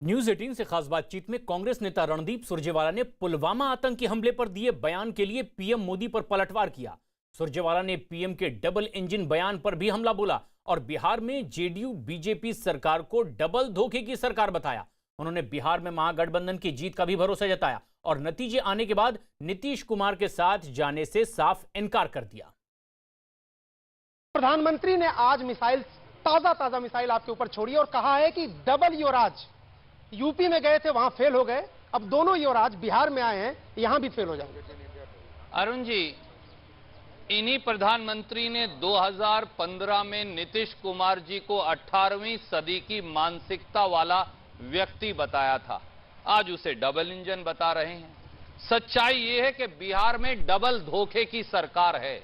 News 18 से खास बातचीत में कांग्रेस नेता रणदीप सुरजेवाला ने पुलवामा आतंकी हमले पर दिए बयान के लिए पीएम मोदी पर पलटवार किया। सुरजेवाला ने पीएम के डबल इंजन बयान पर भी हमला बोला और बिहार में जेडीयू बीजेपी सरकार को डबल धोखे की सरकार बताया। उन्होंने बिहार में महागठबंधन की जीत का भी भरोसा जताया और नतीजे आने के बाद नीतीश कुमार के साथ जाने से साफ इनकार कर दिया। प्रधानमंत्री ने आज मिसाइल ताजा मिसाइल आपके ऊपर छोड़ी और कहा है कि डबल योराज। यूपी में गए थे, वहां फेल हो गए, अब दोनों योराज बिहार में आए हैं, यहां भी फेल हो जाएंगे। अरुण जी, इन्हीं प्रधानमंत्री ने 2015 में नीतीश कुमार जी को 18वीं सदी की मानसिकता वाला व्यक्ति बताया था। आज उसे डबल इंजन बता रहे हैं। सच्चाई यह है कि बिहार में डबल धोखे की सरकार है।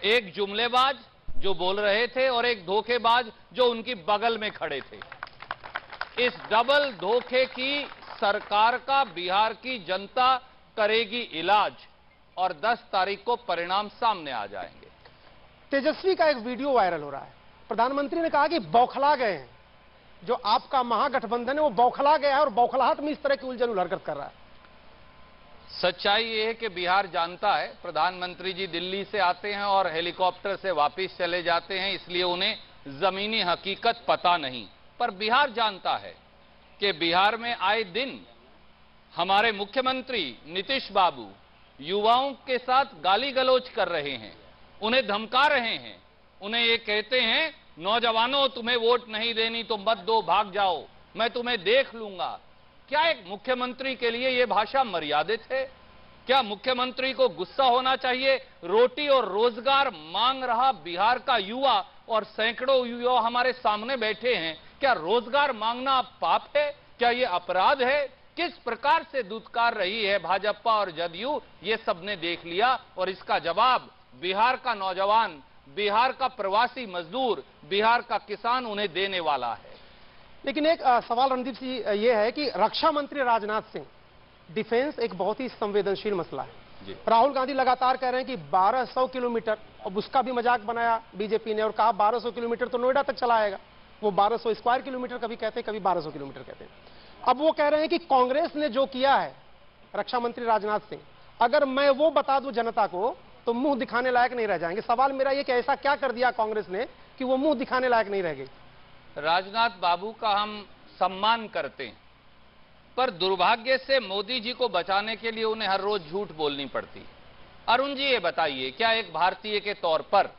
एक जुमलेबाज जो बोल रहे थे और एक धोखेबाज जो उनकी बगल में खड़े थे। इस डबल धोखे की सरकार का बिहार की जनता करेगी इलाज और 10 तारीख को परिणाम सामने आ जाएंगे। तेजस्वी का एक वीडियो वायरल हो रहा है। प्रधानमंत्री ने कहा कि बौखला गए हैं, जो आपका महागठबंधन है वो बौखला गया है और बौखलाहट में इस तरह की उलझन हरकत कर रहा है। सच्चाई यह है कि बिहार जानता है प्रधानमंत्री जी दिल्ली से आते हैं और हेलीकॉप्टर से वापस चले जाते हैं, इसलिए उन्हें जमीनी हकीकत पता नहीं। पर बिहार जानता है कि बिहार में आए दिन हमारे मुख्यमंत्री नीतीश बाबू युवाओं के साथ गाली गलौज कर रहे हैं, उन्हें धमका रहे हैं, उन्हें ये कहते हैं नौजवानों तुम्हें वोट नहीं देनी तो मत दो, भाग जाओ, मैं तुम्हें देख लूंगा। क्या एक मुख्यमंत्री के लिए यह भाषा मर्यादित है? क्या मुख्यमंत्री को गुस्सा होना चाहिए? रोटी और रोजगार मांग रहा बिहार का युवा और सैकड़ों युवा हमारे सामने बैठे हैं। क्या रोजगार मांगना पाप है? क्या यह अपराध है? किस प्रकार से दुत्कार रही है भाजपा और जदयू, ये सबने देख लिया और इसका जवाब बिहार का नौजवान, बिहार का प्रवासी मजदूर, बिहार का किसान उन्हें देने वाला है। लेकिन एक सवाल रणदीप जी ये है कि रक्षा मंत्री राजनाथ सिंह, डिफेंस एक बहुत ही संवेदनशील मसला है। राहुल गांधी लगातार कह रहे हैं कि 1200 किलोमीटर, अब उसका भी मजाक बनाया बीजेपी ने और कहा 1200 किलोमीटर तो नोएडा तक चलाएगा। वो 1200 स्क्वायर किलोमीटर कभी कहते हैं, कभी 1200 किलोमीटर कहते हैं। अब वो कह रहे हैं कि कांग्रेस ने जो किया है, रक्षा मंत्री राजनाथ सिंह, अगर मैं वो बता दूं जनता को तो मुंह दिखाने लायक नहीं रह जाएंगे। सवाल मेरा ये कि ऐसा क्या कर दिया कांग्रेस ने कि वो मुंह दिखाने लायक नहीं रह गई? राजनाथ बाबू का हम सम्मान करते हैं, पर दुर्भाग्य से मोदी जी को बचाने के लिए उन्हें हर रोज झूठ बोलनी पड़ती। अरुण जी ये बताइए, क्या एक भारतीय के तौर पर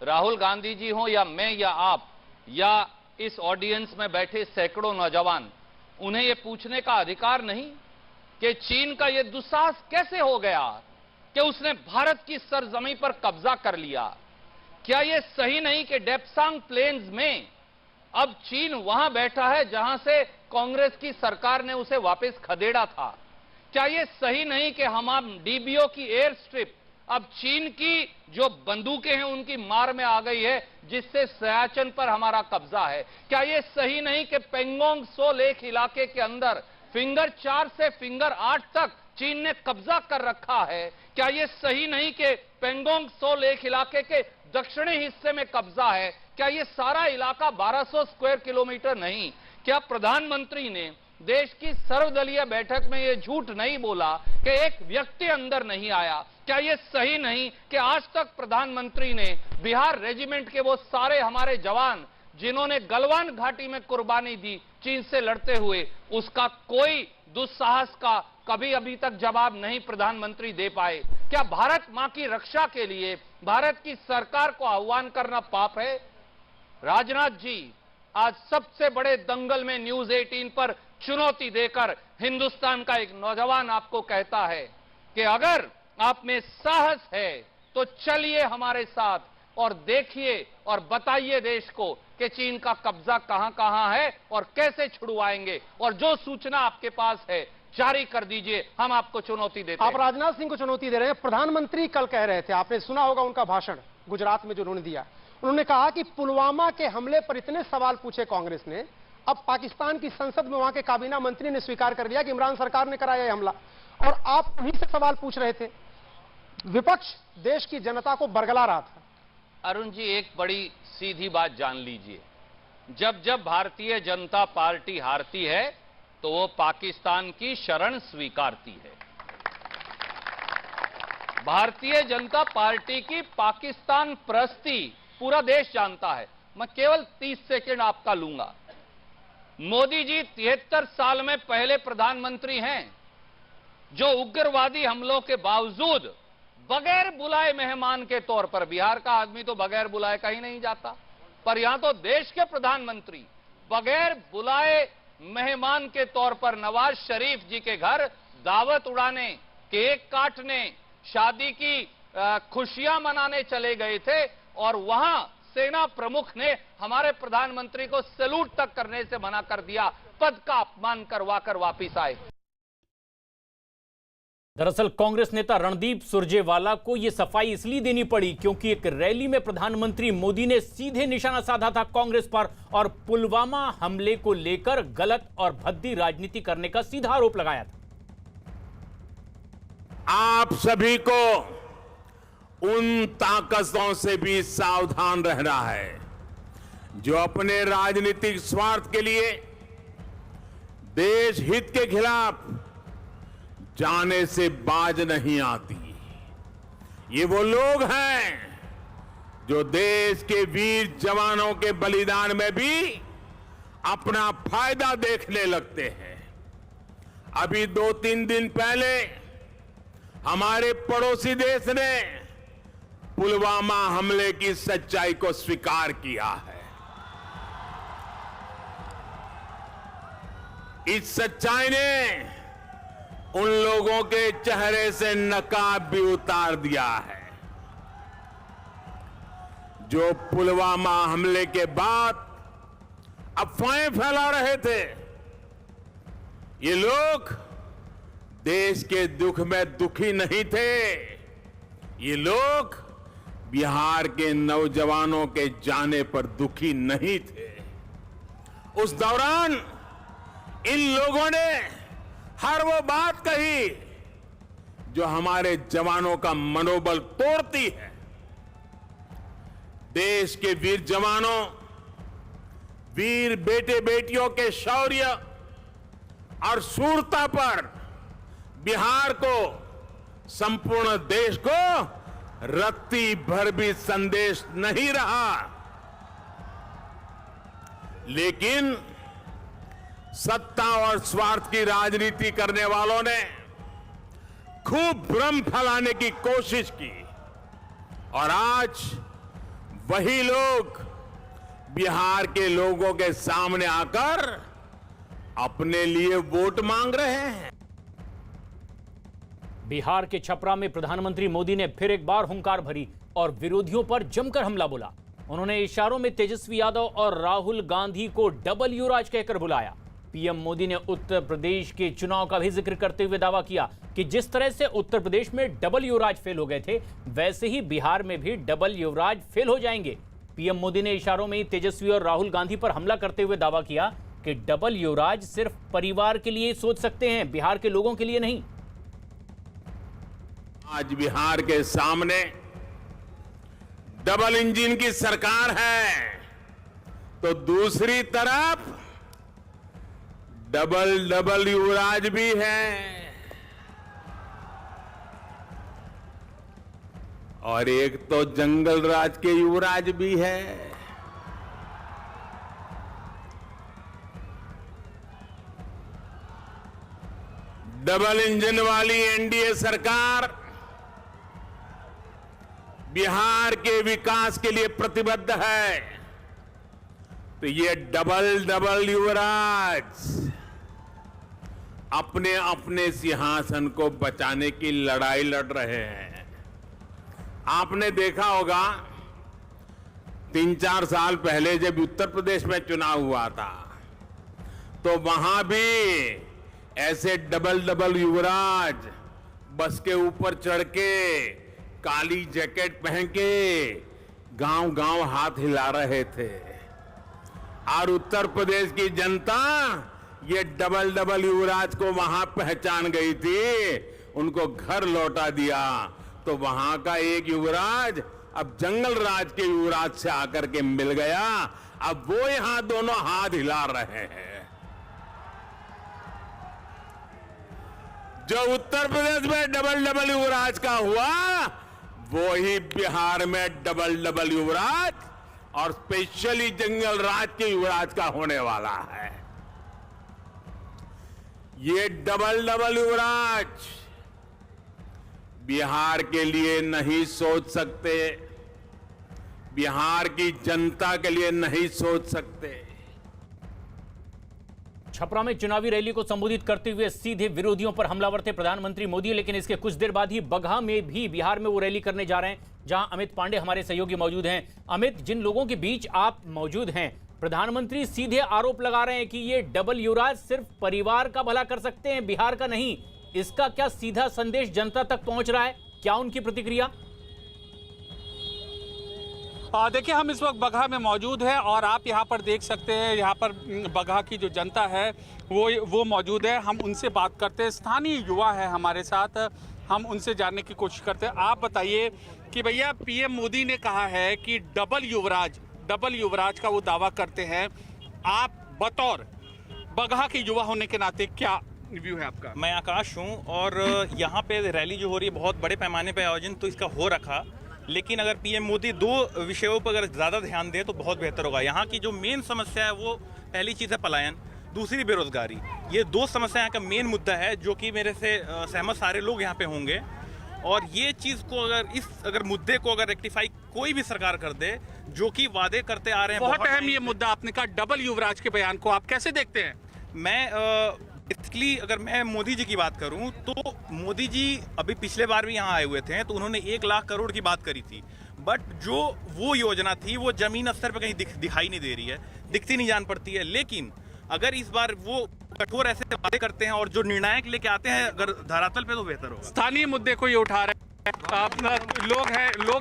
राहुल गांधी जी हो या मैं या आप या इस ऑडियंस में बैठे सैकड़ों नौजवान, उन्हें यह पूछने का अधिकार नहीं कि चीन का यह दुस्साहस कैसे हो गया कि उसने भारत की सरजमी पर कब्जा कर लिया? क्या यह सही नहीं कि डेप्सांग प्लेन्स में अब चीन वहां बैठा है जहां से कांग्रेस की सरकार ने उसे वापस खदेड़ा था? क्या यह सही नहीं कि हम डीबीओ की एयर स्ट्रिप अब चीन की जो बंदूकें हैं उनकी मार में आ गई है, जिससे सियाचिन पर हमारा कब्जा है? क्या यह सही नहीं कि पेंगोंग सो लेक इलाके के अंदर फिंगर 4 से फिंगर 8 तक चीन ने कब्जा कर रखा है? क्या यह सही नहीं कि पेंगोंग सो लेक इलाके के दक्षिणी हिस्से में कब्जा है? क्या यह सारा इलाका 1200 स्क्वायर किलोमीटर नहीं? क्या प्रधानमंत्री ने देश की सर्वदलीय बैठक में यह झूठ नहीं बोला कि एक व्यक्ति अंदर नहीं आया? क्या यह सही नहीं कि आज तक प्रधानमंत्री ने बिहार रेजिमेंट के वो सारे हमारे जवान जिन्होंने गलवान घाटी में कुर्बानी दी चीन से लड़ते हुए, उसका कोई दुस्साहस का कभी अभी तक जवाब नहीं प्रधानमंत्री दे पाए? क्या भारत मां की रक्षा के लिए भारत की सरकार को आह्वान करना पाप है? राजनाथ जी, आज सबसे बड़े दंगल में न्यूज 18 पर चुनौती देकर हिंदुस्तान का एक नौजवान आपको कहता है कि अगर आप में साहस है तो चलिए हमारे साथ और देखिए और बताइए देश को कि चीन का कब्जा कहां है और कैसे छुड़वाएंगे, और जो सूचना आपके पास है जारी कर दीजिए, हम आपको चुनौती देते हैं। आप राजनाथ सिंह को चुनौती दे रहे हैं। प्रधानमंत्री कल कह रहे थे, आपने सुना होगा उनका भाषण गुजरात में जो उन्होंने दिया, उन्होंने कहा कि पुलवामा के हमले पर इतने सवाल पूछे कांग्रेस ने, अब पाकिस्तान की संसद में वहां के काबीना मंत्री ने स्वीकार कर लिया कि इमरान सरकार ने कराया यह हमला, और आप उन्हीं से सवाल पूछ रहे थे। विपक्ष देश की जनता को बरगला रहा था। अरुण जी, एक बड़ी सीधी बात जान लीजिए, जब जब भारतीय जनता पार्टी हारती है तो वो पाकिस्तान की शरण स्वीकारती है। भारतीय जनता पार्टी की पाकिस्तान प्रस्ती पूरा देश जानता है। मैं केवल 30 सेकंड आपका लूंगा। मोदी जी 73 साल में पहले प्रधानमंत्री हैं जो उग्रवादी हमलों के बावजूद बगैर बुलाए मेहमान के तौर पर, बिहार का आदमी तो बगैर बुलाए कहीं नहीं जाता, पर यहां तो देश के प्रधानमंत्री बगैर बुलाए मेहमान के तौर पर नवाज शरीफ जी के घर दावत उड़ाने, केक काटने, शादी की खुशियां मनाने चले गए थे और वहां सेना प्रमुख ने हमारे प्रधानमंत्री को सैल्यूट तक करने से मना कर दिया, पद का अपमान करवाकर वापिस आए। दरअसल कांग्रेस नेता रणदीप सुरजेवाला को यह सफाई इसलिए देनी पड़ी क्योंकि एक रैली में प्रधानमंत्री मोदी ने सीधे निशाना साधा था कांग्रेस पर और पुलवामा हमले को लेकर गलत और भद्दी राजनीति करने का सीधा आरोप लगाया था। आप सभी को उन ताकतों से भी सावधान रहना है जो अपने राजनीतिक स्वार्थ के लिए देश हित के खिलाफ जाने से बाज नहीं आती। ये वो लोग हैं जो देश के वीर जवानों के बलिदान में भी अपना फायदा देखने लगते हैं। अभी 2-3 दिन पहले हमारे पड़ोसी देश ने पुलवामा हमले की सच्चाई को स्वीकार किया है। इस सच्चाई ने उन लोगों के चेहरे से नकाब भी उतार दिया है जो पुलवामा हमले के बाद अफवाहें फैला रहे थे। ये लोग देश के दुख में दुखी नहीं थे। ये लोग बिहार के नौजवानों के जाने पर दुखी नहीं थे। उस दौरान इन लोगों ने हर वो बात कही जो हमारे जवानों का मनोबल तोड़ती है। देश के वीर जवानों, वीर बेटे बेटियों के शौर्य और शूरता पर बिहार को, संपूर्ण देश को रत्ती भर भी संदेश नहीं रहा। लेकिन सत्ता और स्वार्थ की राजनीति करने वालों ने खूब भ्रम फैलाने की कोशिश की और आज वही लोग बिहार के लोगों के सामने आकर अपने लिए वोट मांग रहे हैं। बिहार के छपरा में प्रधानमंत्री मोदी ने फिर एक बार हुंकार भरी और विरोधियों पर जमकर हमला बोला। उन्होंने इशारों में तेजस्वी यादव और राहुल गांधी को डबल युवराज कहकर बुलाया। पीएम मोदी ने उत्तर प्रदेश के चुनाव का भी जिक्र करते हुए दावा किया कि जिस तरह से उत्तर प्रदेश में डबल युवराज फेल हो गए थे, वैसे ही बिहार में भी डबल युवराज फेल हो जाएंगे। पीएम मोदी ने इशारों में तेजस्वी और राहुल गांधी पर हमला करते हुए दावा किया कि डबल युवराज सिर्फ परिवार के लिए सोच सकते हैं, बिहार के लोगों के लिए नहीं। आज बिहार के सामने डबल इंजन की सरकार है तो दूसरी तरफ डबल युवराज भी है और एक तो जंगल राज के युवराज भी है। डबल इंजन वाली एनडीए सरकार बिहार के विकास के लिए प्रतिबद्ध है तो ये डबल युवराज अपने अपने सिंहासन को बचाने की लड़ाई लड़ रहे हैं। आपने देखा होगा 3-4 साल पहले जब उत्तर प्रदेश में चुनाव हुआ था तो वहां भी ऐसे डबल युवराज बस के ऊपर चढ़ के काली जैकेट पहन के गांव-गांव हाथ हिला रहे थे और उत्तर प्रदेश की जनता ये डबल युवराज को वहां पहचान गई थी, उनको घर लौटा दिया। तो वहां का एक युवराज अब जंगल राज के युवराज से आकर के मिल गया। अब वो यहां दोनों हाथ हिला रहे हैं। जो उत्तर प्रदेश में डबल डबल युवराज का हुआ, वो ही बिहार में डबल डबल युवराज और स्पेशली जंगल राज के युवराज का होने वाला है। ये डबल डबल युवराज बिहार के लिए नहीं सोच सकते, बिहार की जनता के लिए नहीं सोच सकते। छपरा में चुनावी रैली को संबोधित करते हुए सीधे विरोधियों पर हमलावर थे प्रधानमंत्री मोदी, लेकिन इसके कुछ देर बाद ही बगहा में भी बिहार में वो रैली करने जा रहे हैं, जहां अमित पांडे हमारे सहयोगी मौजूद हैं। अमित, जिन लोगों के बीच आप मौजूद हैं, प्रधानमंत्री सीधे आरोप लगा रहे हैं कि ये डबल युवराज सिर्फ परिवार का भला कर सकते हैं, बिहार का नहीं। इसका क्या सीधा संदेश जनता तक पहुंच रहा है? क्या उनकी प्रतिक्रिया? देखिए, हम इस वक्त बगहा में मौजूद हैं और आप यहां पर देख सकते हैं, यहां पर बगहा की जो जनता है वो मौजूद है। हम उनसे बात करते हैं, स्थानीय युवा है हमारे साथ, हम उनसे जानने की कोशिश करते हैं। आप बताइए कि भैया, पीएम मोदी ने कहा है कि डबल युवराज का वो दावा करते हैं। आप बतौर बगहा के युवा होने के नाते क्या रिव्यू है आपका? मैं आकाश हूं और यहाँ पे रैली जो हो रही है बहुत बड़े पैमाने पे आयोजन तो इसका हो रखा, लेकिन अगर पीएम मोदी दो विषयों पर अगर ज़्यादा ध्यान दे तो बहुत बेहतर होगा। यहाँ की जो मेन समस्या है वो पहली चीज़ है पलायन, दूसरी बेरोजगारी। ये दो समस्या का मेन मुद्दा है जो कि मेरे से सहमत सारे लोग यहाँ पे होंगे। और ये चीज़ को अगर मुद्दे को अगर रेक्टिफाई कोई भी सरकार कर दे, जो कि वादे करते आ रहे हैं। बहुत अहम ये मुद्दा आपने कहा, डबल युवराज के बयान को आप कैसे देखते हैं? मैं इसलिए अगर मैं मोदी जी की बात करूं तो मोदी जी अभी पिछले बार भी यहाँ आए हुए थे तो उन्होंने 1 लाख करोड़ की बात करी थी, बट जो वो योजना थी वो जमीन स्तर पर कहीं दिखाई नहीं दे रही है, दिखती नहीं जान पड़ती है। लेकिन अगर इस बार वो कठोर ऐसे वादे करते हैं और जो निर्णायक लेके आते हैं अगर धरातल पे, तो बेहतर होगा। स्थानीय मुद्दे को ये उठा रहे हैं, लोग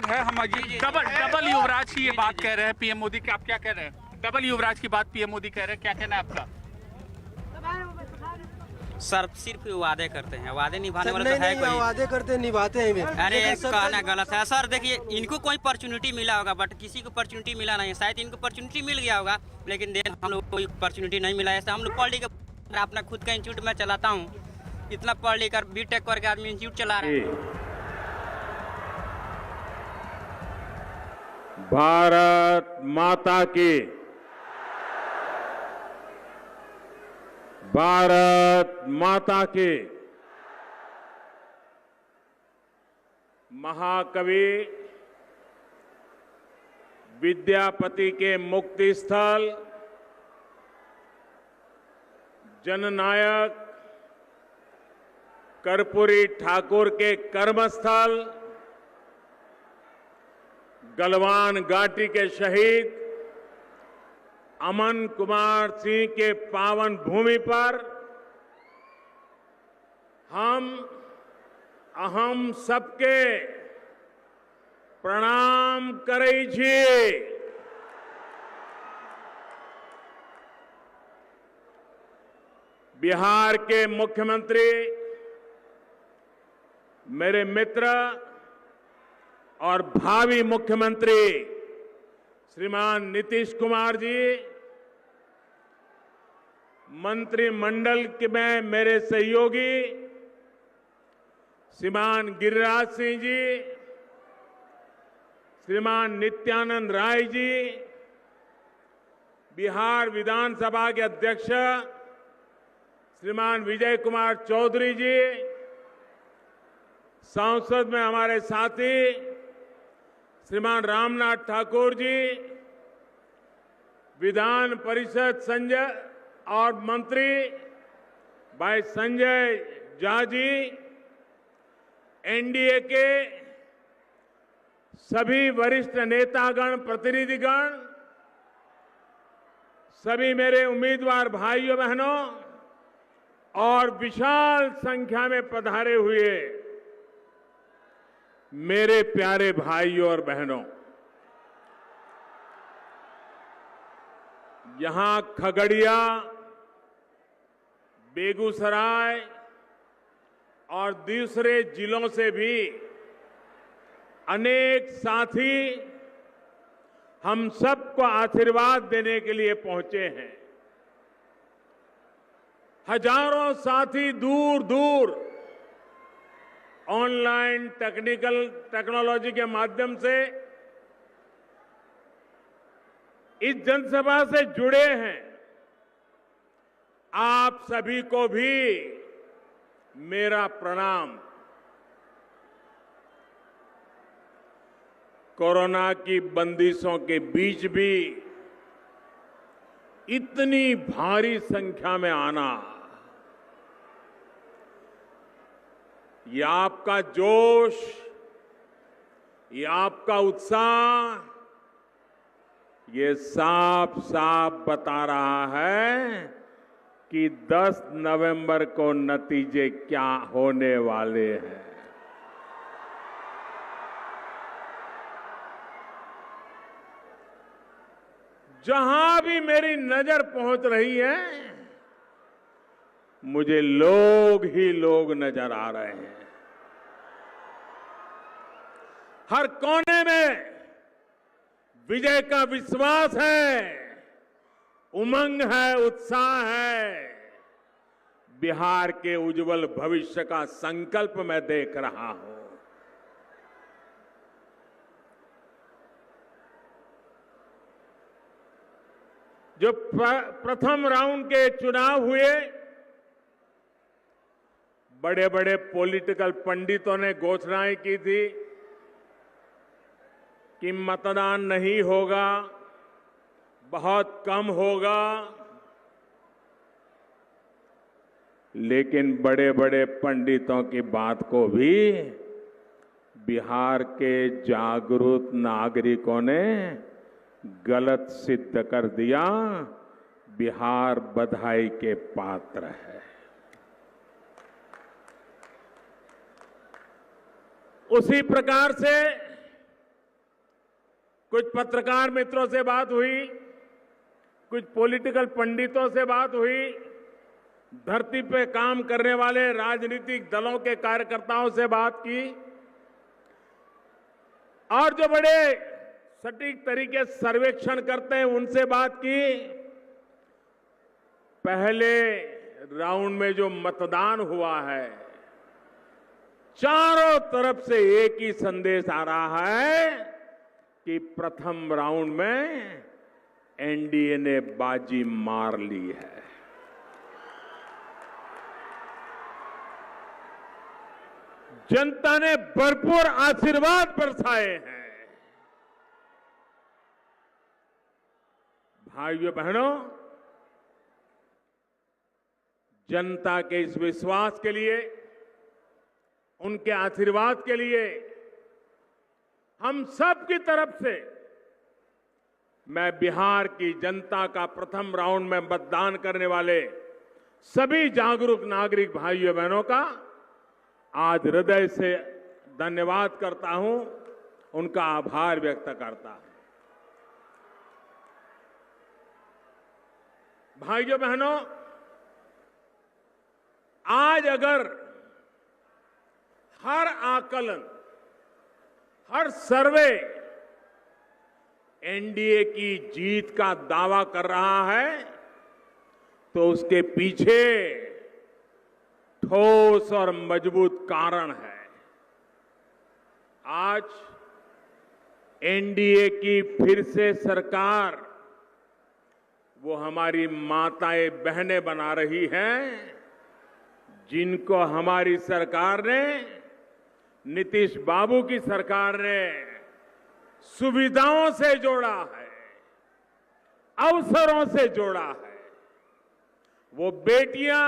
हैं हम डबल युवराज की ये बात कह रहे हैं पीएम मोदी की। आप क्या कह रहे हैं? डबल युवराज की बात पीएम मोदी कह रहे हैं, क्या कहना है आपका? सर, सिर्फ वादे करते हैं, वादे निभाने वाले तो है कोई? वादे करते नहीं हैं। अरे कहना गलत है सर। देखिए, इनको कोई अपॉर्चुनिटी मिला होगा, बट किसी को अपॉर्चुनिटी मिला नहीं। शायद इनको अपॉर्चुनिटी मिल गया होगा, लेकिन हम लोग को कोई अपॉर्चुनिटी नहीं मिला। ऐसा हम लोग पढ़ लिख कर, अपना खुद का इंस्टीट्यूट में चलाता हूँ, इतना पढ़ लिख कर बीटेक करके आदमी इंस्टीट्यूट चला रहा है। भारत माता की, भारत माता के। महाकवि विद्यापति के मुक्ति स्थल, जननायक कर्पूरी ठाकुर के कर्मस्थल, गलवान घाटी के शहीद अमन कुमार सिंह के पावन भूमि पर हम सबके प्रणाम करै छी। बिहार के मुख्यमंत्री, मेरे मित्र और भावी मुख्यमंत्री श्रीमान नीतीश कुमार जी, मंत्रिमंडल में मेरे सहयोगी श्रीमान गिरिराज सिंह जी, श्रीमान नित्यानंद राय जी, बिहार विधानसभा के अध्यक्ष श्रीमान विजय कुमार चौधरी जी, संसद में हमारे साथी श्रीमान रामनाथ ठाकुर जी, विधान परिषद संजय और मंत्री भाई संजय झा जी, एनडीए के सभी वरिष्ठ नेतागण, प्रतिनिधिगण, सभी मेरे उम्मीदवार भाइयों बहनों और विशाल संख्या में पधारे हुए मेरे प्यारे भाइयों और बहनों, यहां खगड़िया, बेगूसराय और दूसरे जिलों से भी अनेक साथी हम सबको आशीर्वाद देने के लिए पहुंचे हैं। हजारों साथी दूर दूर ऑनलाइन टेक्नोलॉजी के माध्यम से इस जनसभा से जुड़े हैं, आप सभी को भी मेरा प्रणाम। कोरोना की बंदिशों के बीच भी इतनी भारी संख्या में आना, ये आपका जोश, ये आपका उत्साह, ये साफ साफ बता रहा है कि 10 नवंबर को नतीजे क्या होने वाले हैं। जहां भी मेरी नजर पहुंच रही है, मुझे लोग ही लोग नजर आ रहे हैं। हर कोने में विजय का विश्वास है, उमंग है, उत्साह है। बिहार के उज्जवल भविष्य का संकल्प मैं देख रहा हूं। जो प्रथम राउंड के चुनाव हुए, बड़े बड़े पॉलिटिकल पंडितों ने घोषणाएं की थी कि मतदान नहीं होगा, बहुत कम होगा, लेकिन बड़े बड़े पंडितों की बात को भी बिहार के जागरूक नागरिकों ने गलत सिद्ध कर दिया। बिहार बधाई के पात्र है। उसी प्रकार से कुछ पत्रकार मित्रों से बात हुई, कुछ पॉलिटिकल पंडितों से बात हुई, धरती पे काम करने वाले राजनीतिक दलों के कार्यकर्ताओं से बात की, और जो बड़े सटीक तरीके से सर्वेक्षण करते हैं उनसे बात की। पहले राउंड में जो मतदान हुआ है, चारों तरफ से एक ही संदेश आ रहा है कि प्रथम राउंड में एनडीए ने बाजी मार ली है। जनता ने भरपूर आशीर्वाद बरसाए हैं। भाइयों बहनों, जनता के इस विश्वास के लिए, उनके आशीर्वाद के लिए हम सब की तरफ से मैं बिहार की जनता का प्रथम राउंड में मतदान करने वाले सभी जागरूक नागरिक भाइयों बहनों का आज हृदय से धन्यवाद करता हूं, उनका आभार व्यक्त करता हूं। भाइयों बहनों, आज अगर हर आकलन, हर सर्वे एनडीए की जीत का दावा कर रहा है, तो उसके पीछे ठोस और मजबूत कारण है। आज एनडीए की फिर से सरकार वो हमारी माताएं बहनें बना रही हैं, जिनको हमारी सरकार ने, नीतीश बाबू की सरकार ने सुविधाओं से जोड़ा है, अवसरों से जोड़ा है। वो बेटियां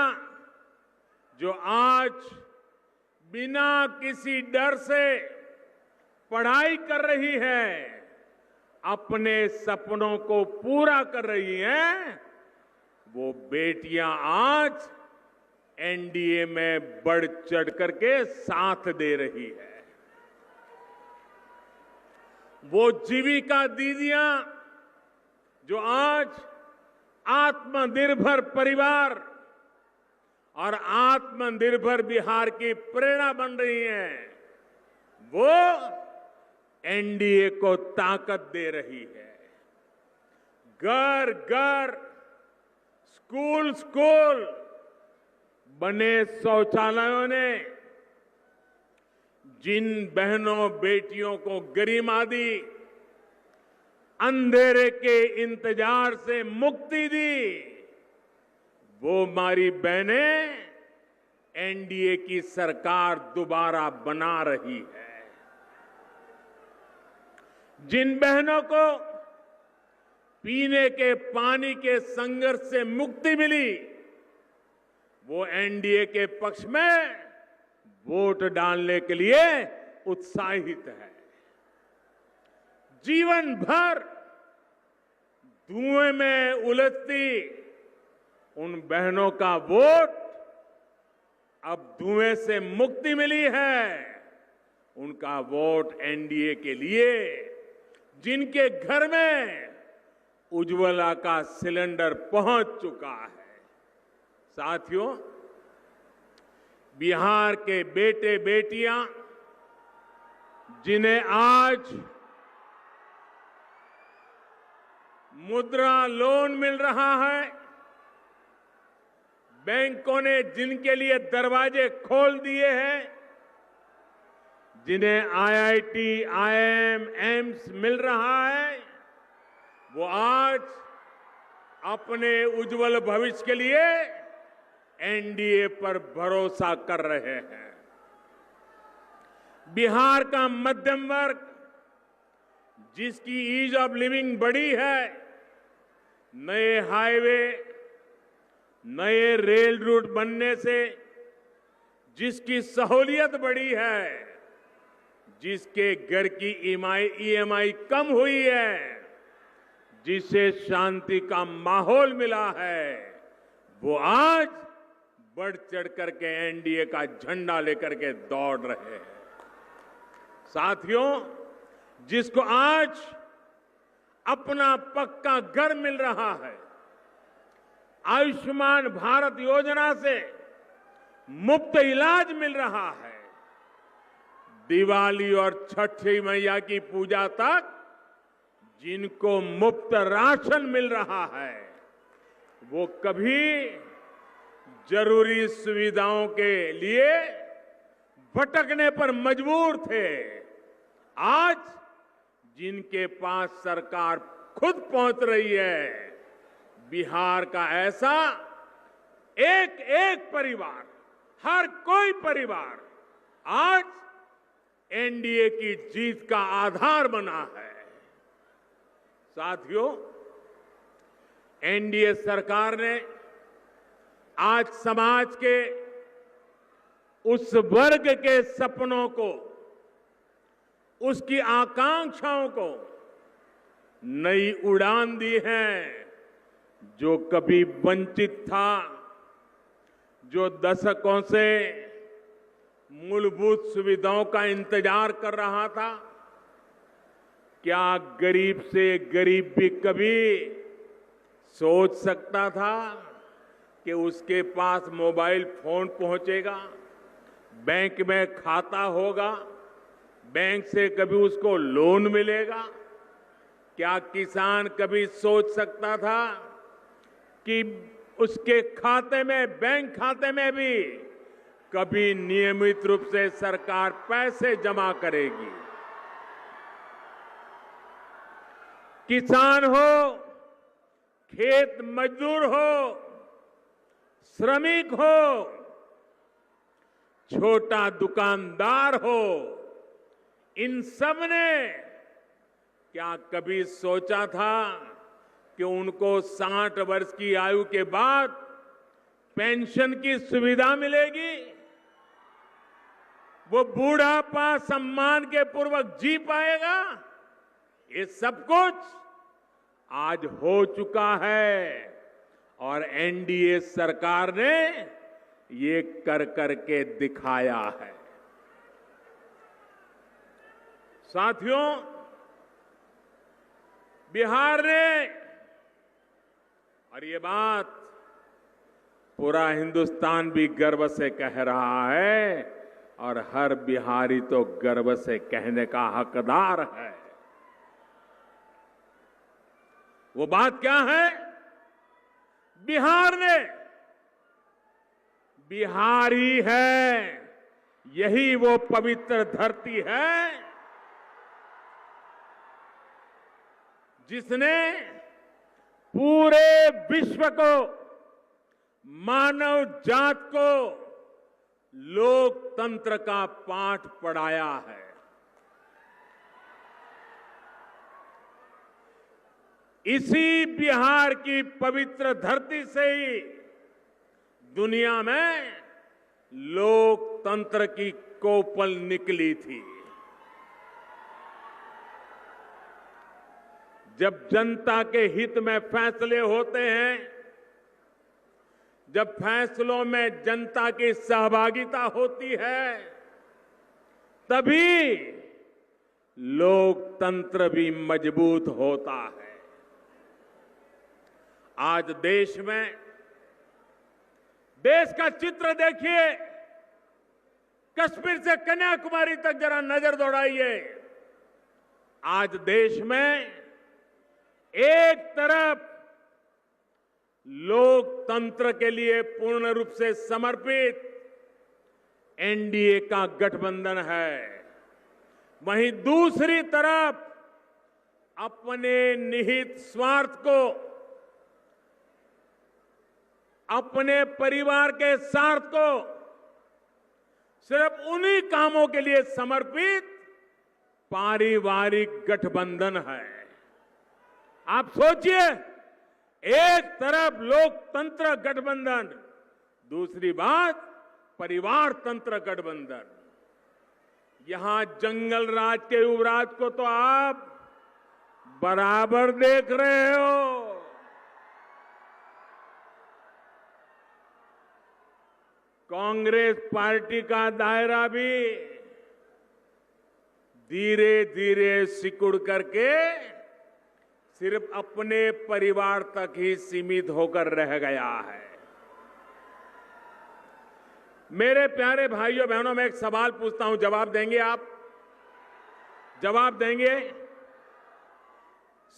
जो आज बिना किसी डर से पढ़ाई कर रही हैं, अपने सपनों को पूरा कर रही हैं, वो बेटियां आज एनडीए में बढ़ चढ़ करके साथ दे रही है। वो जीविका दीदियां जो आज आत्मनिर्भर परिवार और आत्मनिर्भर बिहार की प्रेरणा बन रही हैं, वो एनडीए को ताकत दे रही है। घर घर, स्कूल स्कूल बने शौचालयों ने जिन बहनों बेटियों को गरिमा दी, अंधेरे के इंतजार से मुक्ति दी, वो हमारी बहनें एनडीए की सरकार दोबारा बना रही है। जिन बहनों को पीने के पानी के संघर्ष से मुक्ति मिली, वो एनडीए के पक्ष में वोट डालने के लिए उत्साहित है। जीवन भर धुएं में उलझती उन बहनों का वोट अब धुएं से मुक्ति मिली है। उनका वोट एनडीए के लिए, जिनके घर में उज्ज्वला का सिलेंडर पहुंच चुका है। साथियों, बिहार के बेटे बेटियां जिन्हें आज मुद्रा लोन मिल रहा है, बैंकों ने जिनके लिए दरवाजे खोल दिए हैं, जिन्हें आईआईटी, आईआईएम, एम्स मिल रहा है, वो आज अपने उज्जवल भविष्य के लिए एनडीए पर भरोसा कर रहे हैं। बिहार का मध्यम वर्ग, जिसकी ईज ऑफ लिविंग बढ़ी है, नए हाईवे, नए रेल रूट बनने से जिसकी सहूलियत बढ़ी है, जिसके घर की ईएमआई कम हुई है, जिसे शांति का माहौल मिला है, वो आज बढ़ चढ़ करके एनडीए का झंडा लेकर के दौड़ रहे हैं। साथियों, जिसको आज अपना पक्का घर मिल रहा है, आयुष्मान भारत योजना से मुफ्त इलाज मिल रहा है, दिवाली और छठी मैया की पूजा तक जिनको मुफ्त राशन मिल रहा है, वो कभी जरूरी सुविधाओं के लिए भटकने पर मजबूर थे। आज जिनके पास सरकार खुद पहुंच रही है, बिहार का ऐसा एक एक परिवार, हर कोई परिवार आज एनडीए की जीत का आधार बना है। साथियों, एनडीए सरकार ने आज समाज के उस वर्ग के सपनों को, उसकी आकांक्षाओं को नई उड़ान दी है। जो कभी वंचित था, जो दशकों से मूलभूत सुविधाओं का इंतजार कर रहा था, क्या गरीब से गरीब भी कभी सोच सकता था कि उसके पास मोबाइल फोन पहुंचेगा, बैंक में खाता होगा, बैंक से कभी उसको लोन मिलेगा? क्या किसान कभी सोच सकता था कि उसके खाते में, बैंक खाते में भी कभी नियमित रूप से सरकार पैसे जमा करेगी? किसान हो, खेत मजदूर हो, श्रमिक हो, छोटा दुकानदार हो, इन सब ने क्या कभी सोचा था कि उनको 60 वर्ष की आयु के बाद पेंशन की सुविधा मिलेगी? वो बूढ़ापा सम्मान के पूर्वक जी पाएगा? ये सब कुछ आज हो चुका है और एनडीए सरकार ने ये कर करके दिखाया है। साथियों, बिहार ने, और ये बात पूरा हिंदुस्तान भी गर्व से कह रहा है और हर बिहारी तो गर्व से कहने का हकदार है। वो बात क्या है? बिहार ने, बिहारी है यही वो पवित्र धरती है जिसने पूरे विश्व को, मानव जात को लोकतंत्र का पाठ पढ़ाया है। इसी बिहार की पवित्र धरती से ही दुनिया में लोकतंत्र की कोपल निकली थी। जब जनता के हित में फैसले होते हैं, जब फैसलों में जनता की सहभागिता होती है, तभी लोकतंत्र भी मजबूत होता है। आज देश में, देश का चित्र देखिए, कश्मीर से कन्याकुमारी तक जरा नजर दौड़ाइए। आज देश में एक तरफ लोकतंत्र के लिए पूर्ण रूप से समर्पित एनडीए का गठबंधन है, वहीं दूसरी तरफ अपने निहित स्वार्थ को, अपने परिवार के स्वार्थ को सिर्फ उन्हीं कामों के लिए समर्पित पारिवारिक गठबंधन है। आप सोचिए, एक तरफ लोकतंत्र गठबंधन, दूसरी बात परिवार तंत्र गठबंधन। यहां जंगल राज के युवराज को तो आप बराबर देख रहे हो। कांग्रेस पार्टी का दायरा भी धीरे धीरे सिकुड़ करके सिर्फ अपने परिवार तक ही सीमित होकर रह गया है। मेरे प्यारे भाइयों बहनों, मैं एक सवाल पूछता हूं, जवाब देंगे आप? जवाब देंगे?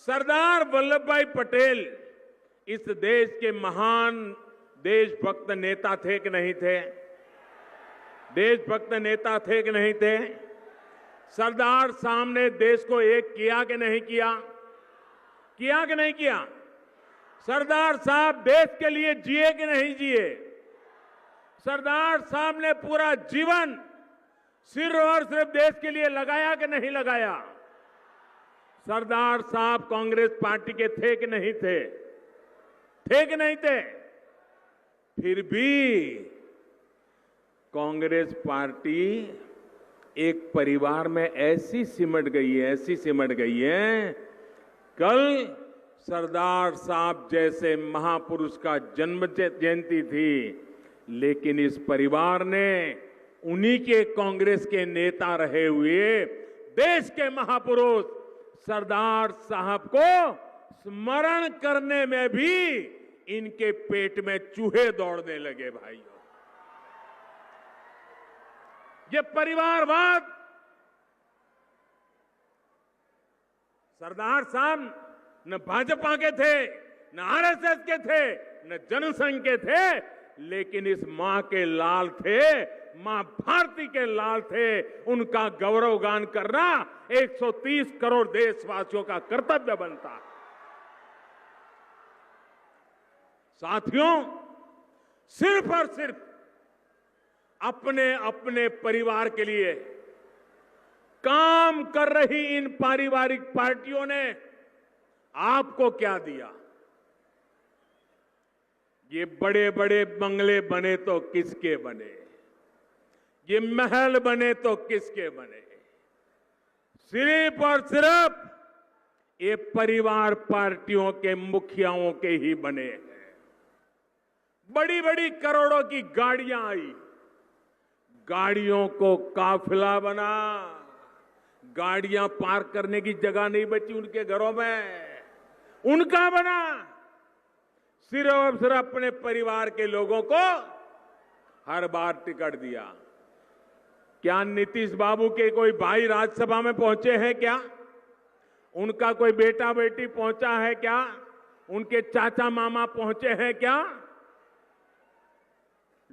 सरदार वल्लभ भाई पटेल इस देश के महान देशभक्त नेता थे कि नहीं थे? देशभक्त नेता थे कि नहीं थे? सरदार साहब ने देश को एक किया कि नहीं किया? किया कि नहीं किया? सरदार साहब देश के लिए जिए कि नहीं जिए? सरदार साहब ने पूरा जीवन सिर्फ और सिर्फ देश के लिए लगाया कि नहीं लगाया? सरदार साहब कांग्रेस पार्टी के थे कि नहीं थे? थे कि नहीं थे? फिर भी कांग्रेस पार्टी एक परिवार में ऐसी सिमट गई है, ऐसी सिमट गई है। कल सरदार साहब जैसे महापुरुष का जन्म जयंती थी, लेकिन इस परिवार ने उन्हीं के कांग्रेस के नेता रहे हुए देश के महापुरुष सरदार साहब को स्मरण करने में भी इनके पेट में चूहे दौड़ने लगे। भाइयों, ये परिवारवाद, सरदार साहब न भाजपा के थे, न आरएसएस के थे, न जनसंघ के थे, लेकिन इस मां के लाल थे, मां भारती के लाल थे। उनका गौरवगान करना 130 करोड़ देशवासियों का कर्तव्य बनता है। साथियों, सिर्फ और सिर्फ अपने अपने परिवार के लिए काम कर रही इन पारिवारिक पार्टियों ने आपको क्या दिया? ये बड़े बड़े बंगले बने तो किसके बने? ये महल बने तो किसके बने? सिर्फ और सिर्फ ये परिवार पार्टियों के मुखियाओं के ही बने हैं। बड़ी बड़ी करोड़ों की गाड़ियां आई, गाड़ियों को काफिला बना, गाड़ियां पार्क करने की जगह नहीं बची उनके घरों में, उनका बना। सिर्फ और सिर्फ अपने परिवार के लोगों को हर बार टिकट दिया। क्या नीतीश बाबू के कोई भाई राज्यसभा में पहुंचे हैं क्या? उनका कोई बेटा बेटी पहुंचा है क्या? उनके चाचा मामा पहुंचे हैं क्या?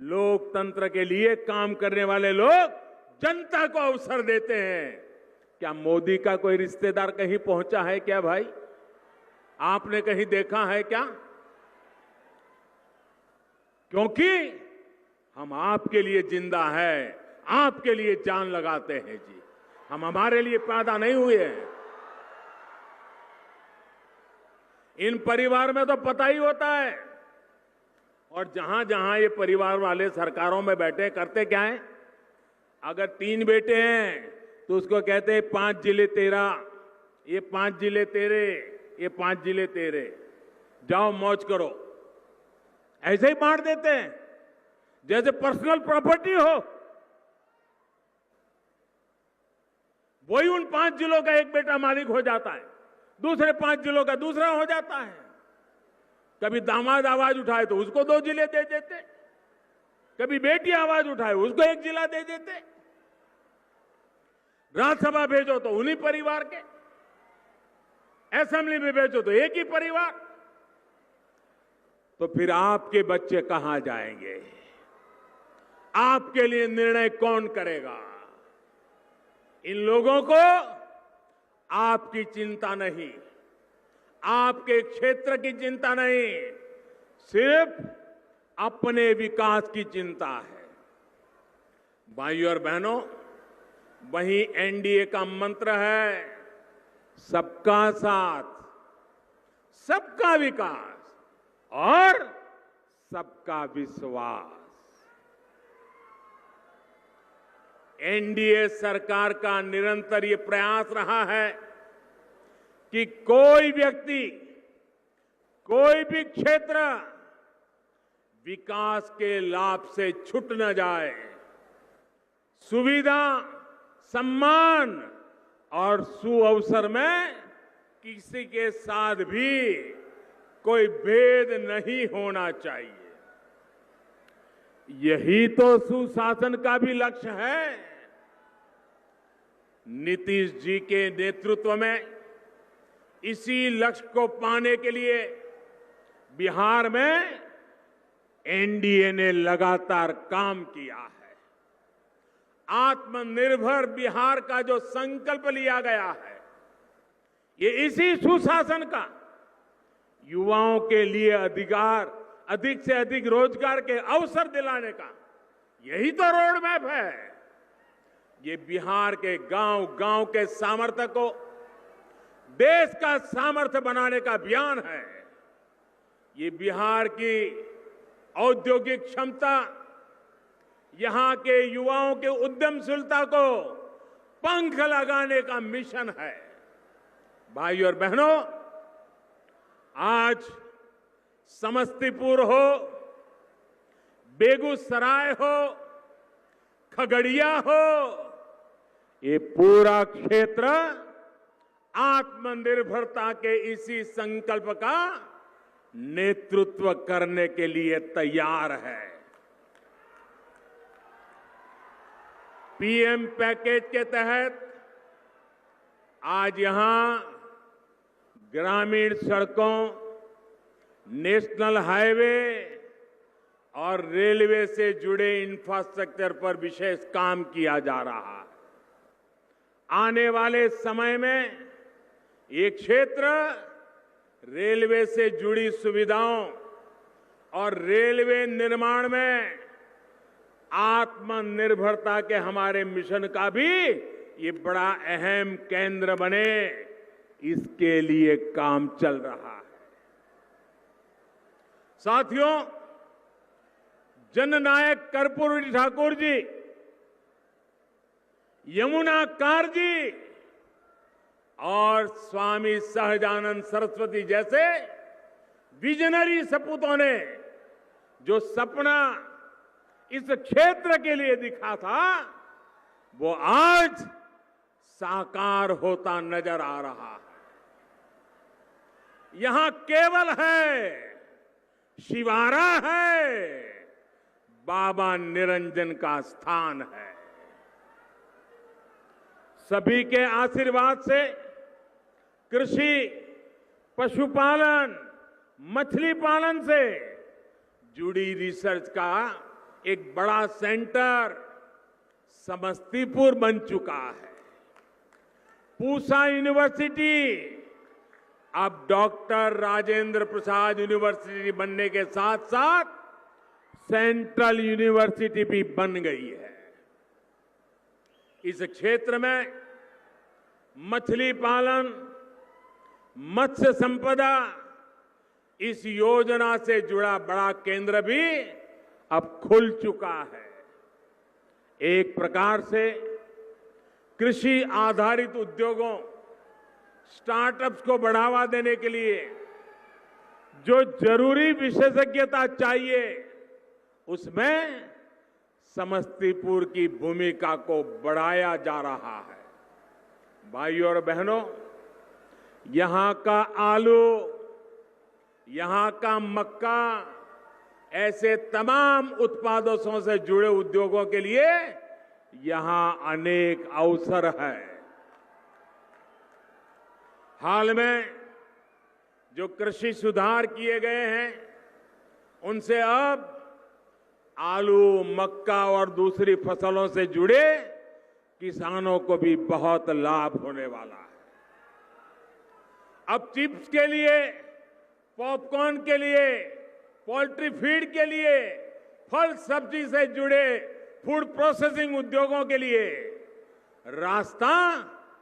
लोकतंत्र के लिए काम करने वाले लोग जनता को अवसर देते हैं। क्या मोदी का कोई रिश्तेदार कहीं पहुंचा है क्या भाई? आपने कहीं देखा है क्या? क्योंकि हम आपके लिए जिंदा है, आपके लिए जान लगाते हैं जी। हम हमारे लिए पैदा नहीं हुए हैं। इन परिवार में तो पता ही होता है। और जहां जहां ये परिवार वाले सरकारों में बैठे करते क्या है? अगर 3 बेटे हैं तो उसको कहते हैं 5 जिले तेरा, ये 5 जिले तेरे, ये 5 जिले तेरे, जाओ मौज करो। ऐसे ही बांट देते हैं जैसे पर्सनल प्रॉपर्टी हो। वही उन 5 जिलों का एक बेटा मालिक हो जाता है, दूसरे 5 जिलों का दूसरा हो जाता है। कभी दामाद आवाज उठाए तो उसको 2 जिले दे देते, कभी बेटी आवाज उठाए उसको 1 जिला दे देते। राज्यसभा भेजो तो उन्हीं परिवार के, असेंबली में भेजो तो एक ही परिवार। तो फिर आपके बच्चे कहां जाएंगे? आपके लिए निर्णय कौन करेगा? इन लोगों को आपकी चिंता नहीं, आपके क्षेत्र की चिंता नहीं, सिर्फ अपने विकास की चिंता है। भाइयों और बहनों, वही एनडीए का मंत्र है, सबका साथ, सबका विकास और सबका विश्वास। एनडीए सरकार का निरंतर ये प्रयास रहा है कि कोई व्यक्ति, कोई भी क्षेत्र विकास के लाभ से छूट न जाए। सुविधा, सम्मान और सुअवसर में किसी के साथ भी कोई भेद नहीं होना चाहिए। यही तो सुशासन का भी लक्ष्य है। नीतीश जी के नेतृत्व में इसी लक्ष्य को पाने के लिए बिहार में एनडीए ने लगातार काम किया है। आत्मनिर्भर बिहार का जो संकल्प लिया गया है, ये इसी सुशासन का युवाओं के लिए अधिक से अधिक रोजगार के अवसर दिलाने का यही तो रोड मैप है। ये बिहार के गांव-गांव के सामर्थ्य को देश का सामर्थ्य बनाने का अभियान है। ये बिहार की औद्योगिक क्षमता, यहां के युवाओं के उद्यमशीलता को पंख लगाने का मिशन है। भाइयों और बहनों, आज समस्तीपुर हो, बेगूसराय हो, खगड़िया हो, ये पूरा क्षेत्र आत्मनिर्भरता के इसी संकल्प का नेतृत्व करने के लिए तैयार है। पीएम पैकेज के तहत आज यहां ग्रामीण सड़कों, नेशनल हाईवे और रेलवे से जुड़े इंफ्रास्ट्रक्चर पर विशेष काम किया जा रहा है। आने वाले समय में ये क्षेत्र रेलवे से जुड़ी सुविधाओं और रेलवे निर्माण में आत्मनिर्भरता के हमारे मिशन का भी ये बड़ा अहम केंद्र बने, इसके लिए काम चल रहा है। साथियों, जननायक कर्पूरी ठाकुर जी, यमुना कार जी और स्वामी सहजानंद सरस्वती जैसे विजनरी सपूतों ने जो सपना इस क्षेत्र के लिए दिखा था, वो आज साकार होता नजर आ रहा है। यहां केवल है, शिवारा है, बाबा निरंजन का स्थान है। सभी के आशीर्वाद से कृषि, पशुपालन, मछली पालन से जुड़ी रिसर्च का एक बड़ा सेंटर समस्तीपुर बन चुका है। पूसा यूनिवर्सिटी अब डॉक्टर राजेंद्र प्रसाद यूनिवर्सिटी बनने के साथ साथ सेंट्रल यूनिवर्सिटी भी बन गई है। इस क्षेत्र में मछली पालन, मत्स्य संपदा, इस योजना से जुड़ा बड़ा केंद्र भी अब खुल चुका है। एक प्रकार से कृषि आधारित उद्योगों, स्टार्टअप्स को बढ़ावा देने के लिए जो जरूरी विशेषज्ञता चाहिए, उसमें समस्तीपुर की भूमिका को बढ़ाया जा रहा है। भाइयों और बहनों, यहां का आलू, यहां का मक्का, ऐसे तमाम उत्पादों से जुड़े उद्योगों के लिए यहां अनेक अवसर है। हाल में जो कृषि सुधार किए गए हैं, उनसे अब आलू, मक्का और दूसरी फसलों से जुड़े किसानों को भी बहुत लाभ होने वाला है। अब चिप्स के लिए, पॉपकॉर्न के लिए, पोल्ट्री फीड के लिए, फल सब्जी से जुड़े फूड प्रोसेसिंग उद्योगों के लिए रास्ता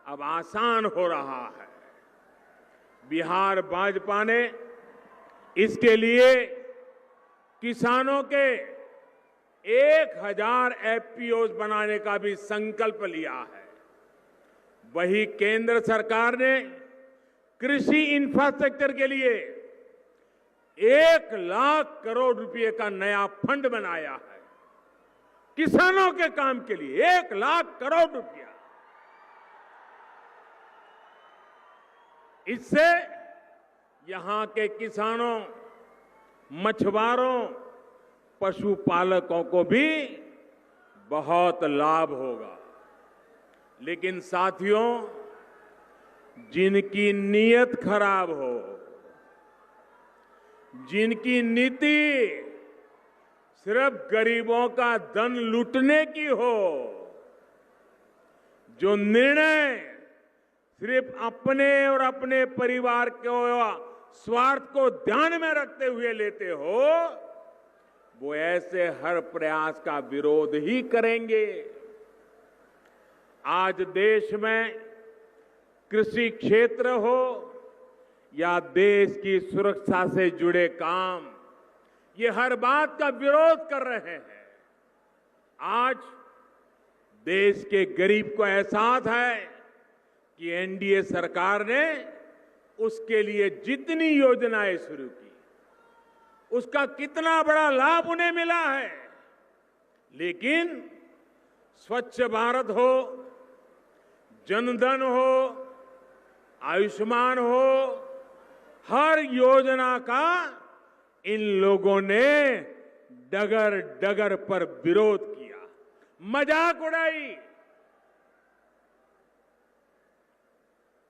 अब आसान हो रहा है। बिहार भाजपा ने इसके लिए किसानों के 1000 एफपीओ बनाने का भी संकल्प लिया है। वही केंद्र सरकार ने कृषि इंफ्रास्ट्रक्चर के लिए 1 लाख करोड़ रुपए का नया फंड बनाया है। किसानों के काम के लिए 1 लाख करोड़ रुपया। इससे यहां के किसानों, मछुआरों, पशुपालकों को भी बहुत लाभ होगा। लेकिन साथियों, जिनकी नीयत खराब हो, जिनकी नीति सिर्फ गरीबों का धन लूटने की हो, जो निर्णय सिर्फ अपने और अपने परिवार के स्वार्थ को ध्यान में रखते हुए लेते हो, वो ऐसे हर प्रयास का विरोध ही करेंगे। आज देश में कृषि क्षेत्र हो या देश की सुरक्षा से जुड़े काम, ये हर बात का विरोध कर रहे हैं। आज देश के गरीब को एहसास है कि एनडीए सरकार ने उसके लिए जितनी योजनाएं शुरू की, उसका कितना बड़ा लाभ उन्हें मिला है। लेकिन स्वच्छ भारत हो, जनधन हो, आयुष्मान हो, हर योजना का इन लोगों ने डगर डगर पर विरोध किया, मजाक उड़ाई।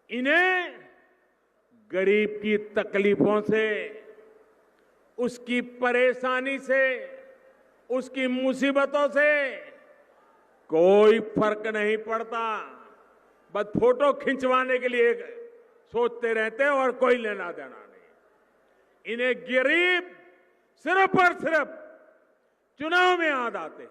इन्हें गरीब की तकलीफों से, उसकी परेशानी से, उसकी मुसीबतों से कोई फर्क नहीं पड़ता। बस फोटो खिंचवाने के लिए सोचते रहते हैं और कोई लेना देना नहीं। इन्हें गरीब सिर्फ और सिर्फ चुनाव में याद आते हैं।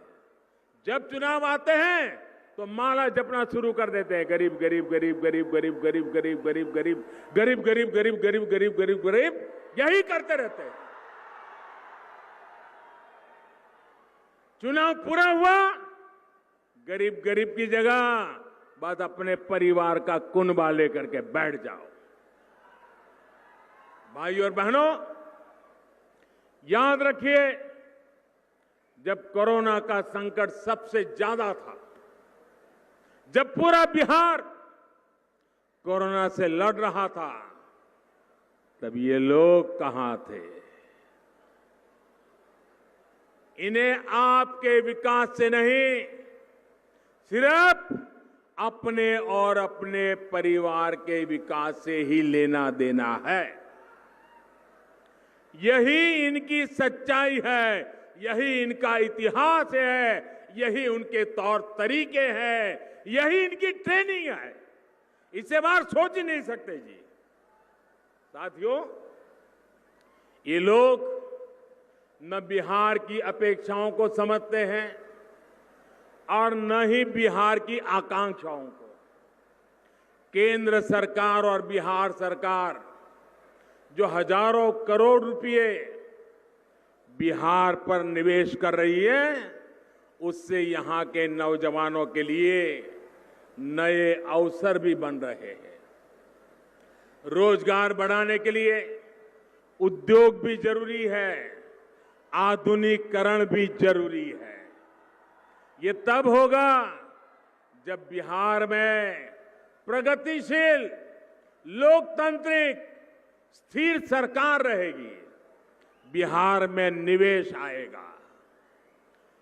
जब चुनाव आते हैं तो माला जपना शुरू कर देते हैं, गरीब गरीब गरीब गरीब गरीब गरीब गरीब गरीब गरीब गरीब गरीब गरीब गरीब गरीब गरीब गरीब, यही करते रहते हैं। चुनाव पूरा हुआ, गरीब गरीब की जगह बस अपने परिवार का कुनबा लेकर के बैठ जाओ। भाइयों और बहनों, याद रखिए, जब कोरोना का संकट सबसे ज्यादा था, जब पूरा बिहार कोरोना से लड़ रहा था, तब ये लोग कहां थे? इन्हें आपके विकास से नहीं, सिर्फ अपने और अपने परिवार के विकास से ही लेना देना है। यही इनकी सच्चाई है, यही इनका इतिहास है, यही उनके तौर तरीके हैं, यही इनकी ट्रेनिंग है। इससे बाहर सोच ही नहीं सकते जी। साथियों, ये लोग न बिहार की अपेक्षाओं को समझते हैं और न ही बिहार की आकांक्षाओं को। केंद्र सरकार और बिहार सरकार जो हजारों करोड़ रुपए बिहार पर निवेश कर रही है, उससे यहां के नौजवानों के लिए नए अवसर भी बन रहे हैं। रोजगार बढ़ाने के लिए उद्योग भी जरूरी है, आधुनिकीकरण भी जरूरी है। ये तब होगा जब बिहार में प्रगतिशील, लोकतांत्रिक, स्थिर सरकार रहेगी, बिहार में निवेश आएगा।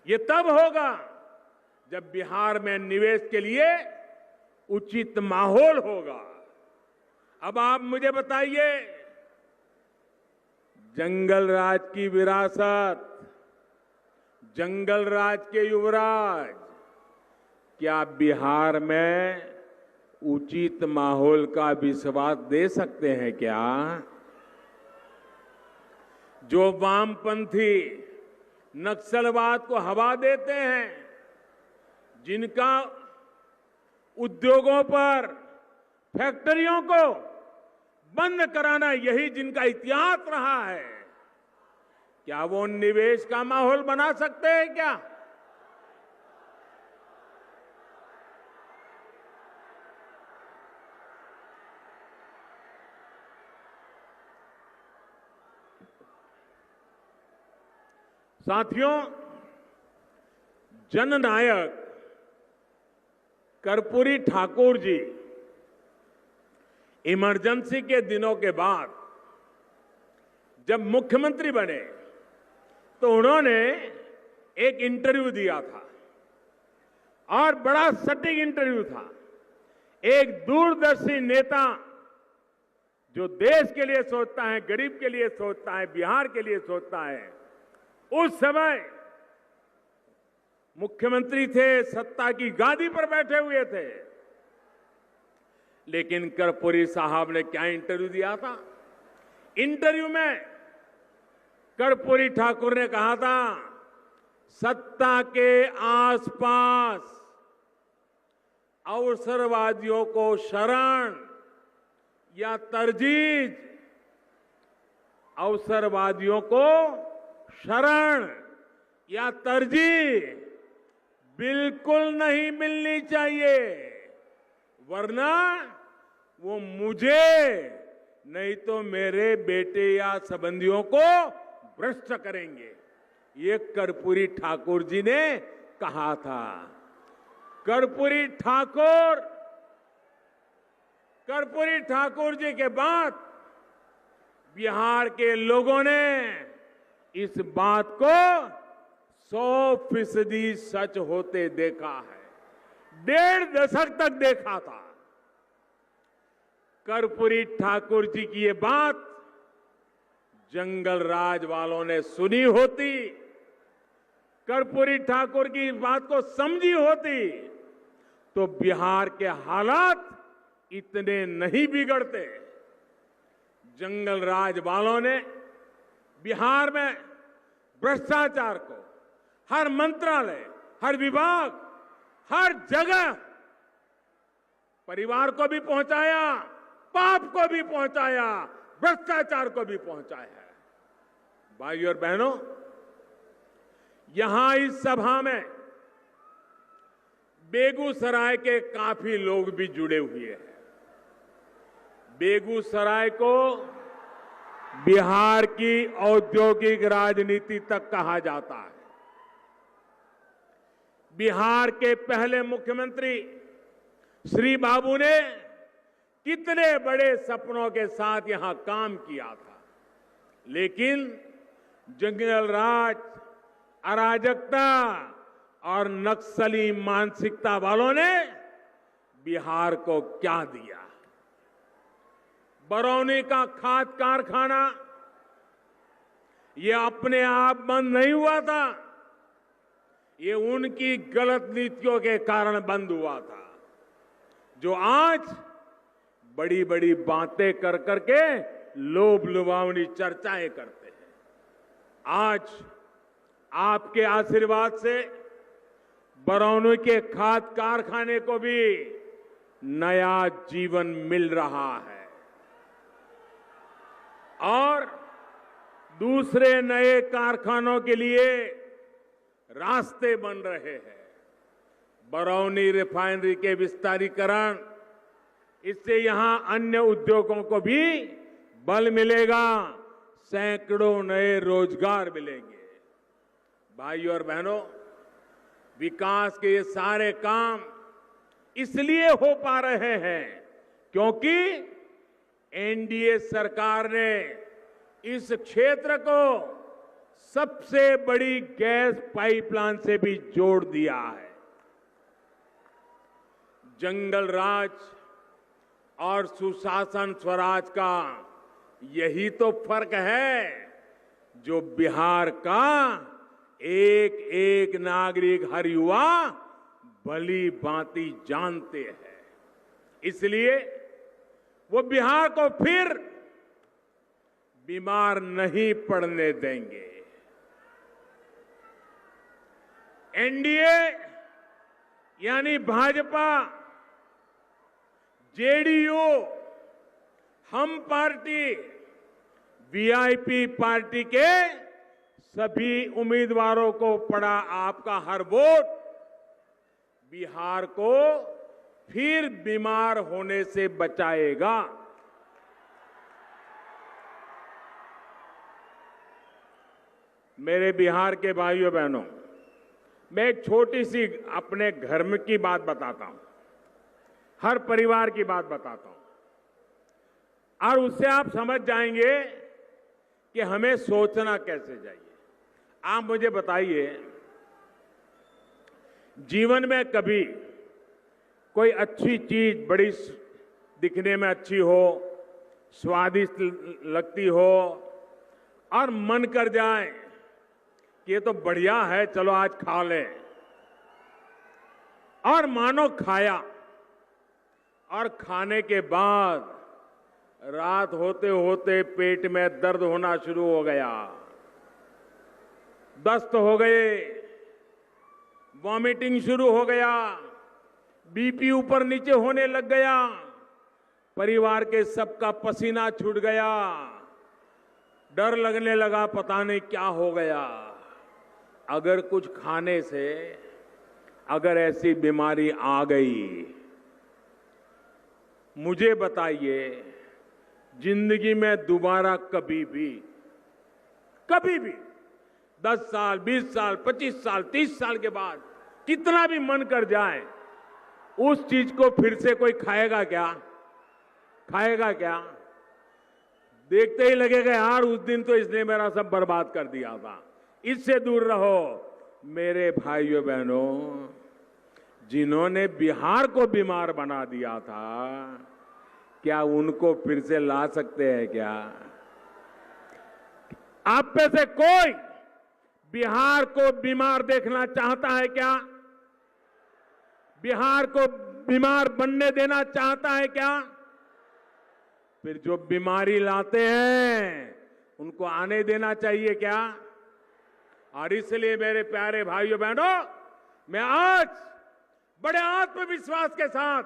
ये तब होगा जब बिहार में निवेश के लिए उचित माहौल होगा। अब आप मुझे बताइए, जंगल राज की विरासत, जंगल राज के युवराज क्या बिहार में उचित माहौल का विश्वास दे सकते हैं क्या? जो वामपंथी नक्सलवाद को हवा देते हैं, जिनका उद्योगों पर, फैक्ट्रियों को बंद कराना यही जिनका इतिहास रहा है, क्या वो निवेश का माहौल बना सकते हैं क्या? साथियों, जननायक कर्पूरी ठाकुर जी इमरजेंसी के दिनों के बाद जब मुख्यमंत्री बने तो उन्होंने एक इंटरव्यू दिया था और बड़ा सटीक इंटरव्यू था। एक दूरदर्शी नेता जो देश के लिए सोचता है, गरीब के लिए सोचता है, बिहार के लिए सोचता है, उस समय मुख्यमंत्री थे, सत्ता की गादी पर बैठे हुए थे, लेकिन कर्पूरी साहब ने क्या इंटरव्यू दिया था? इंटरव्यू में कर्पूरी ठाकुर ने कहा था, सत्ता के आसपास अवसरवादियों को शरण या तरजीह, अवसरवादियों को शरण या तरजीह बिल्कुल नहीं मिलनी चाहिए, वरना वो मुझे नहीं तो मेरे बेटे या संबंधियों को भ्रष्ट करेंगे। ये कर्पूरी ठाकुर जी ने कहा था। कर्पूरी ठाकुर जी के बाद बिहार के लोगों ने इस बात को 100% सच होते देखा है। 1.5 दशक तक देखा था। कर्पूरी ठाकुर जी की ये बात जंगल राज वालों ने सुनी होती, कर्पूरी ठाकुर की इस बात को समझी होती, तो बिहार के हालात इतने नहीं बिगड़ते। जंगल राज वालों ने बिहार में भ्रष्टाचार को हर मंत्रालय, हर विभाग, हर जगह परिवार को भी पहुंचाया, पाप को भी पहुंचाया, भ्रष्टाचार को भी पहुंचाया है। भाइयों और बहनों, यहां इस सभा में बेगूसराय के काफी लोग भी जुड़े हुए हैं। बेगूसराय को बिहार की औद्योगिक राजनीति तक कहा जाता है। बिहार के पहले मुख्यमंत्री श्री बाबू ने कितने बड़े सपनों के साथ यहां काम किया था, लेकिन जंगल राज, अराजकता और नक्सली मानसिकता वालों ने बिहार को क्या दिया? बरौनी का खाद कारखाना ये अपने आप बंद नहीं हुआ था, ये उनकी गलत नीतियों के कारण बंद हुआ था, जो आज बड़ी बड़ी बातें कर करके लोभ लुभावनी चर्चाएं करते हैं। आज आपके आशीर्वाद से बरौनी के खाद कारखाने को भी नया जीवन मिल रहा है और दूसरे नए कारखानों के लिए रास्ते बन रहे हैं। बरौनी रिफाइनरी के विस्तारीकरण, इससे यहां अन्य उद्योगों को भी बल मिलेगा, सैकड़ों नए रोजगार मिलेंगे। भाइयों और बहनों, विकास के ये सारे काम इसलिए हो पा रहे हैं क्योंकि एनडीए सरकार ने इस क्षेत्र को सबसे बड़ी गैस पाइपलाइन से भी जोड़ दिया है। जंगल राज और सुशासन स्वराज का यही तो फर्क है जो बिहार का एक एक नागरिक, हर युवा भली भांति जानते हैं। इसलिए वो बिहार को फिर बीमार नहीं पड़ने देंगे। एनडीए यानी भाजपा, जेडीयू, हम पार्टी, वीआईपी पार्टी के सभी उम्मीदवारों को पड़ा आपका हर वोट बिहार को फिर बीमार होने से बचाएगा। मेरे बिहार के भाइयों बहनों, मैं एक छोटी सी अपने घर में की बात बताता हूं, हर परिवार की बात बताता हूं और उससे आप समझ जाएंगे कि हमें सोचना कैसे चाहिए। आप मुझे बताइए, जीवन में कभी कोई अच्छी चीज बड़ी दिखने में अच्छी हो, स्वादिष्ट लगती हो और मन कर जाए कि ये तो बढ़िया है, चलो आज खा लें, और मानो खाया और खाने के बाद रात होते होते पेट में दर्द होना शुरू हो गया, दस्त हो गए, वॉमिटिंग शुरू हो गया, बीपी ऊपर नीचे होने लग गया, परिवार के सबका पसीना छूट गया, डर लगने लगा पता नहीं क्या हो गया। अगर कुछ खाने से अगर ऐसी बीमारी आ गई, मुझे बताइए जिंदगी में दोबारा कभी भी 10 साल, 20 साल, 25 साल, 30 साल के बाद कितना भी मन कर जाए, उस चीज को फिर से कोई खाएगा क्या? खाएगा क्या? देखते ही लगेगा यार उस दिन तो इसने मेरा सब बर्बाद कर दिया था। इससे दूर रहो। मेरे भाइयों बहनों, जिन्होंने बिहार को बीमार बना दिया था, क्या उनको फिर से ला सकते हैं क्या? आप में से कोई बिहार को बीमार देखना चाहता है क्या? बिहार को बीमार बनने देना चाहता है क्या? फिर जो बीमारी लाते हैं उनको आने देना चाहिए क्या? और इसलिए मेरे प्यारे भाइयों बहनों, मैं आज बड़े आत्मविश्वास के साथ,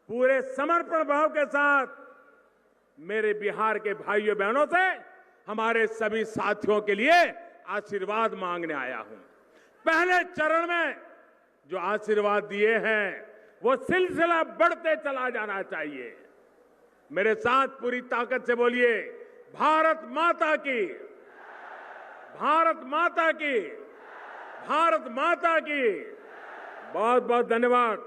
पूरे समर्पण भाव के साथ मेरे बिहार के भाइयों बहनों से, हमारे सभी साथियों के लिए आशीर्वाद मांगने आया हूं। पहले चरण में जो आशीर्वाद दिए हैं वो सिलसिला बढ़ते चला जाना चाहिए। मेरे साथ पूरी ताकत से बोलिए, भारत माता की, भारत माता की, भारत माता की। बहुत बहुत धन्यवाद।